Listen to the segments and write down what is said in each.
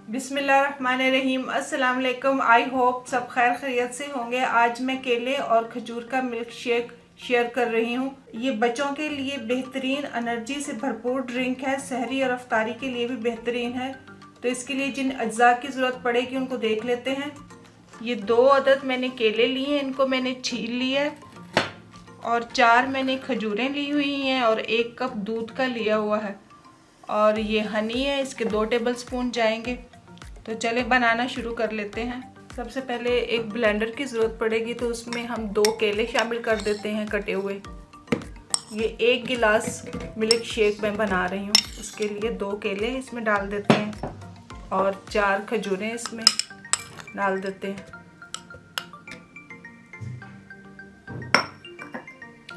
बिस्मिल्लाहिर्रहमानिर्रहीम। अस्सलाम वालेकुम। आई होप सब खैर खैरियत से होंगे। आज मैं केले और खजूर का मिल्क शेक शेयर कर रही हूँ। ये बच्चों के लिए बेहतरीन एनर्जी से भरपूर ड्रिंक है, सहरी और अफ्तारी के लिए भी बेहतरीन है। तो इसके लिए जिन अज्जा की ज़रूरत पड़ेगी उनको देख लेते हैं। ये 2 अदद मैंने केले लिए हैं, इनको मैंने छील लिया है, और 4 मैंने खजूरें ली हुई हैं और 1 कप दूध का लिया हुआ है, और ये हनी है, इसके 2 टेबलस्पून जाएंगे। तो चले बनाना शुरू कर लेते हैं। सबसे पहले एक ब्लेंडर की ज़रूरत पड़ेगी, तो उसमें हम 2 केले शामिल कर देते हैं कटे हुए। ये 1 गिलास मिल्क शेक मैं बना रही हूँ, उसके लिए 2 केले इसमें डाल देते हैं और 4 खजूरें इसमें डाल देते हैं।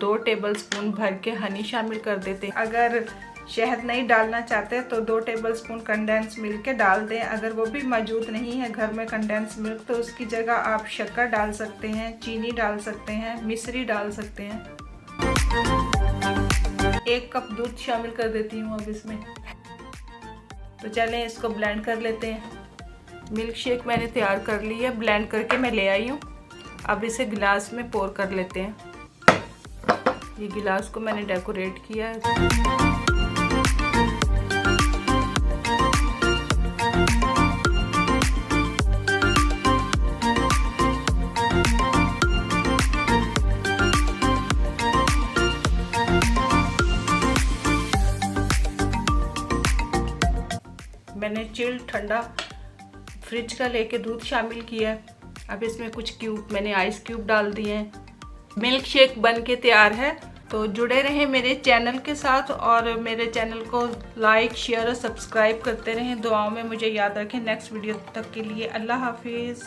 2 टेबलस्पून भर के हनी शामिल कर देते हैं। अगर शहद नहीं डालना चाहते तो 2 टेबलस्पून कंडेंस मिल्क के डाल दें। अगर वो भी मौजूद नहीं है घर में कंडेंस मिल्क, तो उसकी जगह आप शक्कर डाल सकते हैं, चीनी डाल सकते हैं, मिश्री डाल सकते हैं। 1 कप दूध शामिल कर देती हूँ अब इसमें। तो चलें इसको ब्लेंड कर लेते हैं। मिल्क शेक मैंने तैयार कर ली है, ब्लेंड करके मैं ले आई हूँ। अब इसे गिलास में पोर कर लेते हैं। ये गिलास को मैंने डेकोरेट किया है। मैंने चिल्ड ठंडा फ्रिज का लेके दूध शामिल किया है। अब इसमें कुछ क्यूब मैंने आइस क्यूब डाल दिए हैं। मिल्क शेक बन के तैयार है। तो जुड़े रहें मेरे चैनल के साथ और मेरे चैनल को लाइक, शेयर और सब्सक्राइब करते रहें। दुआओं में मुझे याद रखें। नेक्स्ट वीडियो तक के लिए अल्लाह हाफिज़।